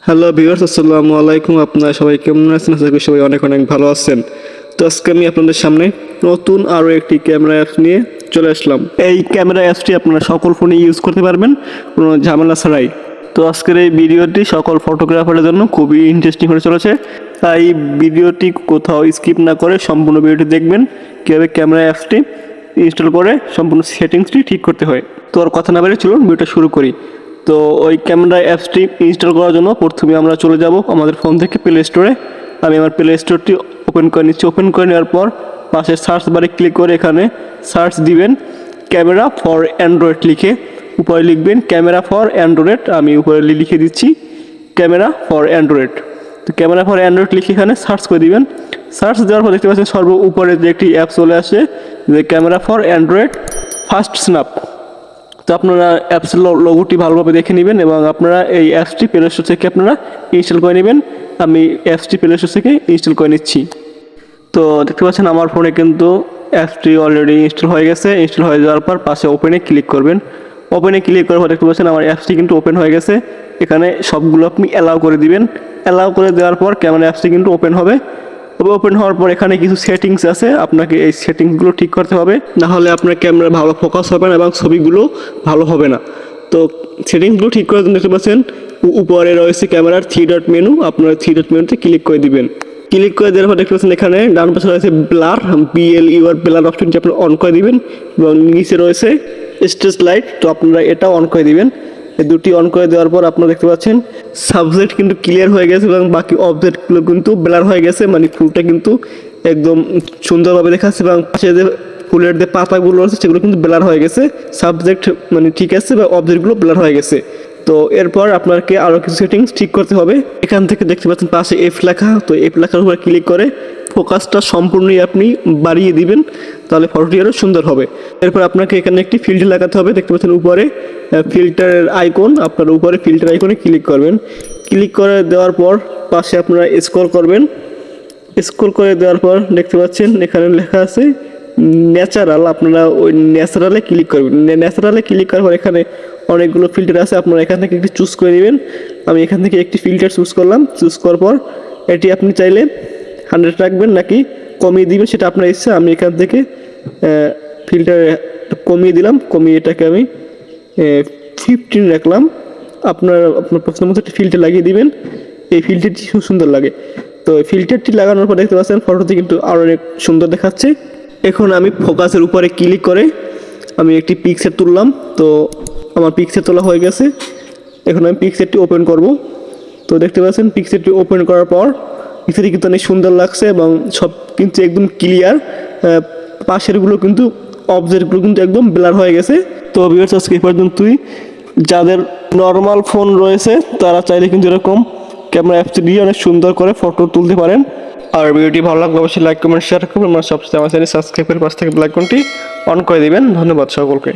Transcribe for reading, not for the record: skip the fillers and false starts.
Hello viewers, আসসালামু আলাইকুম। আপনারা সবাই কেমন আছেন? আশা করি সবাই অনেক অনেক ভালো আছেন। তো আজকে আমি আপনাদের সামনে নতুন আরও একটি ক্যামেরা অ্যাপস নিয়ে চলে আসলাম। এই ক্যামেরা অ্যাপসটি আপনারা সকল ফোনে ইউজ করতে পারবেন কোনো ঝামেলা ছাড়াই। তো আজকের এই ভিডিওটি সকল ফটোগ্রাফারের জন্য খুবই ইন্টারেস্টিং হতে চলেছে, তাই ভিডিওটি কোথাও স্কিপ না করে সম্পূর্ণ ভিডিওটি দেখবেন কীভাবে ক্যামেরা অ্যাপসটি ইনস্টল করে সম্পূর্ণ সেটিংসটি ঠিক করতে হয়। তো আর কথা না বলে চলুন ভিডিওটা শুরু করি। তো ওই ক্যামেরা অ্যাপসটি ইনস্টল করার জন্য প্রথমে আমরা চলে যাব আমাদের ফোন থেকে প্লে স্টোরে। আমি আমার প্লে স্টোরটি ওপেন করে নিচ্ছি। ওপেন করে নেওয়ার পর পাশে সার্চ বারে ক্লিক করে এখানে সার্চ দিবেন ক্যামেরা ফর অ্যান্ড্রয়েড লিখে, উপরে লিখবেন ক্যামেরা ফর অ্যান্ড্রয়েড। আমি উপরে লিখে দিচ্ছি ক্যামেরা ফর অ্যান্ড্রয়েড। তো ক্যামেরা ফর অ্যান্ড্রয়েড লিখে এখানে সার্চ করে দিবেন। সার্চ দেওয়ার পর দেখতে পাচ্ছেন সর্ব উপরে যে একটি অ্যাপ চলে আসে যে camera for Android first snap. তো আপনারা অ্যাপসের লোগোটি ভালোভাবে দেখে নেবেন এবং আপনারা এই অ্যাপসটি প্লে স্টোর থেকে আপনারা ইনস্টল করে নেবেন। আমি অ্যাপসটি প্লে স্টোর থেকে ইনস্টল করে নিচ্ছি। তো দেখতে পাচ্ছেন আমার ফোনে কিন্তু অ্যাপসটি অলরেডি ইনস্টল হয়ে গেছে। ইনস্টল হয়ে যাওয়ার পর পাশে ওপেনে ক্লিক করবেন। ওপেনে ক্লিক করার পর দেখতে পাচ্ছেন আমার অ্যাপসটি কিন্তু ওপেন হয়ে গেছে। এখানে সবগুলো আপনি অ্যালাউ করে দিবেন। অ্যালাউ করে দেওয়ার পর ক্যামেরা অ্যাপসটি কিন্তু ওপেন হবে। তবে ওপেন হওয়ার পর এখানে কিছু সেটিংস আছে, আপনাকে এই সেটিংসগুলো ঠিক করতে হবে, না হলে আপনার ক্যামেরা ভালো ফোকাস হবে না এবং ছবিগুলো ভালো হবে না। তো সেটিংসগুলো ঠিক করার জন্য দেখতে পাচ্ছেন উপরে রয়েছে ক্যামেরার 3 ডট মেনু। আপনারা 3 ডট মেনুতে ক্লিক করে দিবেন। ক্লিক করে দেওয়ার পর দেখতে পাচ্ছেন এখানে ডান পাশে রয়েছে ব্লার, BLUR ব্লার অপশনটি আপনারা অন করে দিবেন এবং নিচে রয়েছে স্ট্রেস লাইট, তো আপনারা এটা অন করে দিবেন। এই দুটি অন করে দেওয়ার পর আপনারা দেখতে পাচ্ছেন সাবজেক্ট কিন্তু ক্লিয়ার হয়ে গেছে এবং বাকি অবজেক্টগুলো কিন্তু ব্লার হয়ে গেছে, মানে ফুলটা কিন্তু একদম সুন্দরভাবে দেখাচ্ছে এবং পাশে যে ফুলের যে পাতাগুলো আছে সেগুলো কিন্তু ব্লার হয়ে গেছে। সাবজেক্ট মানে ঠিক আছে বা অবজেক্টগুলো ব্লার হয়ে গেছে। তো এরপর আপনাকে আরও কিছু সেটিংস ঠিক করতে হবে। এখান থেকে দেখতে পাচ্ছেন পাশে এফ লেখা, তো এফ লেখার উপর ক্লিক করে ফোকাসটা সম্পূর্ণই আপনি বাড়িয়ে দিবেন, তাহলে ফটোটি আরও সুন্দর হবে। এরপর আপনাকে এখানে একটি ফিল্টার লাগাতে হবে। দেখতে পাচ্ছেন উপরে ফিল্টারের আইকন, আপনারা উপরে ফিল্টার আইকনে ক্লিক করবেন। ক্লিক করে দেওয়ার পর পাশে আপনারা স্ক্রল করবেন। স্ক্রল করে দেওয়ার পর দেখতে পাচ্ছেন এখানে লেখা আছে ন্যাচারাল, আপনারা ওই ন্যাচারালে ক্লিক করবেন। ন্যাচারালে ক্লিক করার পর এখানে অনেকগুলো ফিল্টার আছে, আপনারা এখান থেকে একটি চুজ করে নেবেন। আমি এখান থেকে একটি ফিল্টার চুজ করলাম। চুজ করার পর এটি আপনি চাইলে 100 রাখবেন নাকি কমিয়ে দিবেন সেটা আপনার ইচ্ছা। আমি এখান থেকে ফিল্টার কমিয়ে দিলাম, কমিয়ে এটাকে আমি 15 রাখলাম। আপনার প্রশ্ন মতো একটি ফিল্টার লাগিয়ে দিবেন। এই ফিল্টারটি খুব সুন্দর লাগে। তো ফিল্টারটি লাগানোর পর দেখতে পাচ্ছেন ফটোটি কিন্তু আরও অনেক সুন্দর দেখাচ্ছে। এখন আমি ফোকাসের উপরে ক্লিক করে আমি একটি পিকচার তুললাম। তো আমার পিকচার তোলা হয়ে গেছে। এখন আমি পিকচারটি ওপেন করব। তো দেখতে পাচ্ছেন পিকচারটি ওপেন করার পর পিকচারটি কিন্তু অনেক সুন্দর লাগছে এবং সব কিন্তু একদম ক্লিয়ার। পাশেরগুলো কিন্তু অবজেক্টগুলো কিন্তু একদম ব্লার হয়ে গেছে। তো ভিউয়ার্স, আজকে এই পর্যন্তই। যাদের নর্মাল ফোন রয়েছে তারা চাইলে কিন্তু এরকম ক্যামেরা অ্যাপসটি দিয়ে অনেক সুন্দর করে ফটো তুলতে পারেন। আর ভিডিওটি ভালো লাগলে অবশ্যই লাইক কমেন্ট শেয়ার করবেন। আমার সবসময় আমার চ্যানেল সাবস্ক্রাইব করে পাশ থেকে বেল আইকনটি অন করে দিবেন। ধন্যবাদ সকলকে।